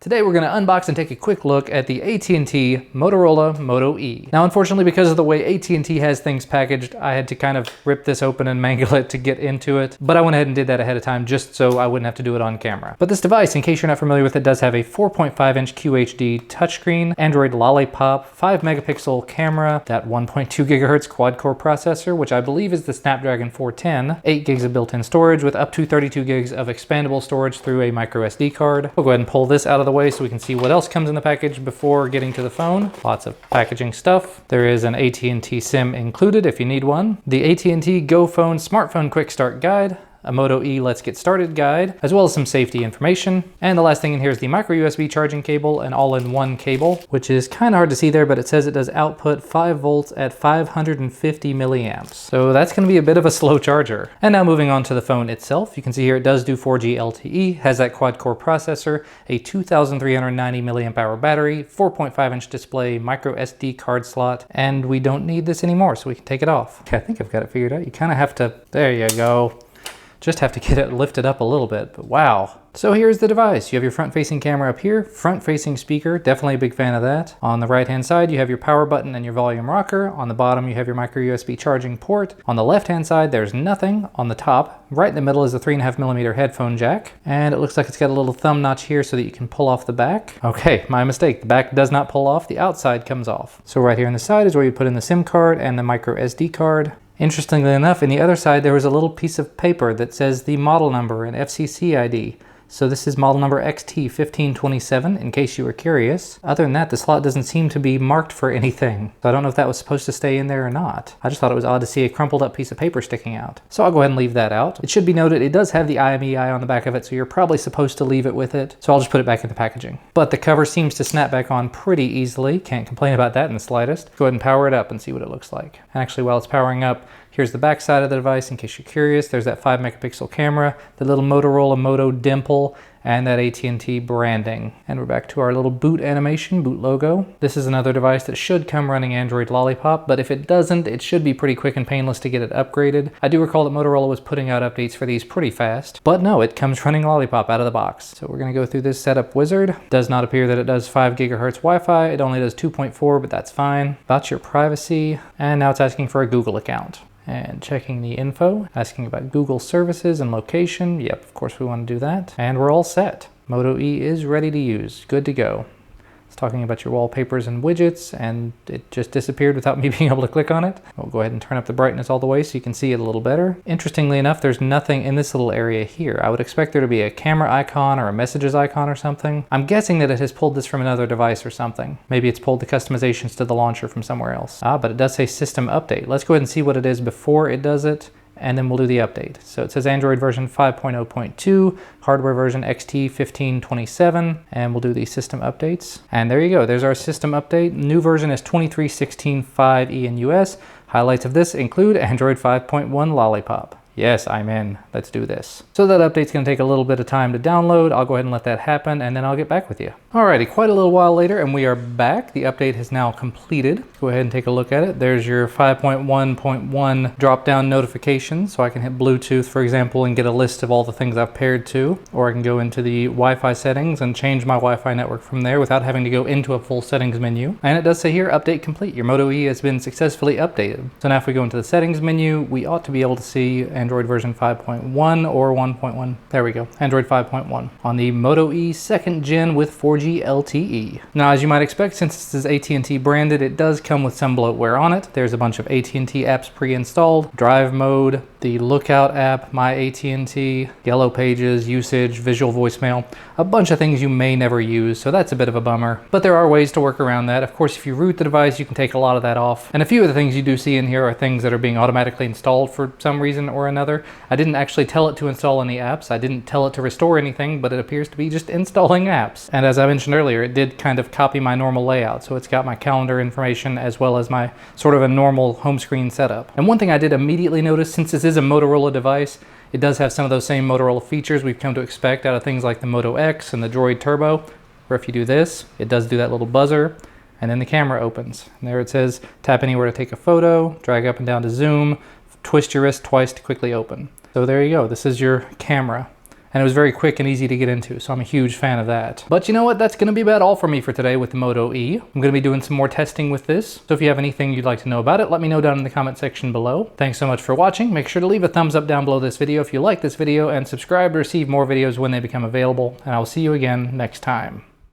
Today we're going to unbox and take a quick look at the AT&T Motorola Moto E. Now unfortunately, because of the way AT&T has things packaged, I had to kind of rip this open and mangle it to get into it, but I went ahead and did that ahead of time just so I wouldn't have to do it on camera. But this device, in case you're not familiar with it, does have a 4.5-inch QHD touchscreen, Android Lollipop, 5-megapixel camera, that 1.2 gigahertz quad-core processor, which I believe is the Snapdragon 410, 8 gigs of built-in storage with up to 32 gigs of expandable storage through a micro SD card. We'll go ahead and pull this out of the way so we can see what else comes in the package before getting to the phone. Lots of packaging stuff. There is an AT&T SIM included if you need one. The AT&T Go Phone Smartphone Quick Start Guide, a Moto E Let's Get Started guide, as well as some safety information. And the last thing in here is the micro USB charging cable, an all-in-one cable, which is kind of hard to see there, but it says it does output 5 volts at 550 milliamps. So that's going to be a bit of a slow charger. And now moving on to the phone itself, you can see here it does do 4G LTE, has that quad-core processor, a 2,390 milliamp hour battery, 4.5-inch display, micro SD card slot, and we don't need this anymore, so we can take it off. Okay, I think I've got it figured out. You kind of have to, there you go. Just have to get it lifted up a little bit, but wow. So here's the device. You have your front-facing camera up here, front-facing speaker, definitely a big fan of that. On the right-hand side, you have your power button and your volume rocker. On the bottom, you have your micro USB charging port. On the left-hand side, there's nothing. On the top, right in the middle is a 3.5mm headphone jack. And it looks like it's got a little thumb notch here so that you can pull off the back. Okay, my mistake. The back does not pull off, the outside comes off. So right here on the side is where you put in the SIM card and the micro SD card. Interestingly enough, in the other side, there was a little piece of paper that says the model number and FCC ID. So this is model number XT1527, in case you were curious. Other than that, the slot doesn't seem to be marked for anything. So I don't know if that was supposed to stay in there or not. I just thought it was odd to see a crumpled up piece of paper sticking out. So I'll go ahead and leave that out. It should be noted, it does have the IMEI on the back of it, so you're probably supposed to leave it with it. So I'll just put it back in the packaging. But the cover seems to snap back on pretty easily. Can't complain about that in the slightest. Go ahead and power it up and see what it looks like. And actually, while it's powering up, here's the back side of the device in case you're curious. There's that 5-megapixel camera, the little Motorola Moto dimple, and that AT&T branding. And we're back to our little boot animation, boot logo. This is another device that should come running Android Lollipop, but if it doesn't, it should be pretty quick and painless to get it upgraded. I do recall that Motorola was putting out updates for these pretty fast, but no, it comes running Lollipop out of the box. So we're gonna go through this setup wizard. Does not appear that it does 5 gigahertz Wi-Fi. It only does 2.4, but that's fine. About your privacy, and now it's asking for a Google account. And checking the info, asking about Google services and location. Yep, of course we want to do that. And we're all set. Moto E is ready to use. Good to go. It's talking about your wallpapers and widgets, and it just disappeared without me being able to click on it. We'll go ahead and turn up the brightness all the way so you can see it a little better. Interestingly enough, there's nothing in this little area here. I would expect there to be a camera icon or a messages icon or something. I'm guessing that it has pulled this from another device or something. Maybe it's pulled the customizations to the launcher from somewhere else. But it does say system update. Let's go ahead and see what it is before it does it, and then we'll do the update. So it says Android version 5.0.2, hardware version XT1527, and we'll do the system updates. And there you go, there's our system update. New version is 23.16.5 E in US. Highlights of this include Android 5.1 Lollipop. Yes, I'm in. Let's do this. So that update's gonna take a little bit of time to download. I'll go ahead and let that happen, and then I'll get back with you. Alrighty, quite a little while later, and we are back. The update has now completed. Go ahead and take a look at it. There's your 5.1.1 drop-down notifications, so I can hit Bluetooth, for example, and get a list of all the things I've paired to, or I can go into the Wi-Fi settings and change my Wi-Fi network from there without having to go into a full settings menu. And it does say here, update complete. Your Moto E has been successfully updated. So now if we go into the settings menu, we ought to be able to see Android version 5.1 or 1.1. There we go, Android 5.1 on the Moto E 2nd gen with 4G LTE. Now, as you might expect, since this is AT&T branded, it does come with some bloatware on it. There's a bunch of AT&T apps pre-installed, drive mode, the Lookout app, My AT&T, Yellow Pages, usage, visual voicemail, a bunch of things you may never use, so that's a bit of a bummer. But there are ways to work around that. Of course, if you root the device, you can take a lot of that off. And a few of the things you do see in here are things that are being automatically installed for some reason or another. I didn't actually tell it to install any apps. I didn't tell it to restore anything, but it appears to be just installing apps. And as I mentioned earlier, it did kind of copy my normal layout. So it's got my calendar information as well as my sort of a normal home screen setup. And one thing I did immediately notice, since this is a Motorola device, it does have some of those same Motorola features we've come to expect out of things like the Moto X and the Droid Turbo, where if you do this, it does do that little buzzer, and then the camera opens. And there it says, tap anywhere to take a photo, drag up and down to zoom, twist your wrist twice to quickly open. So there you go, this is your camera. and it was very quick and easy to get into, so I'm a huge fan of that. But you know what? That's going to be about all for me for today with the Moto E. I'm going to be doing some more testing with this, so if you have anything you'd like to know about it, let me know down in the comment section below. Thanks so much for watching. Make sure to leave a thumbs up down below this video if you like this video, and subscribe to receive more videos when they become available, and I will see you again next time.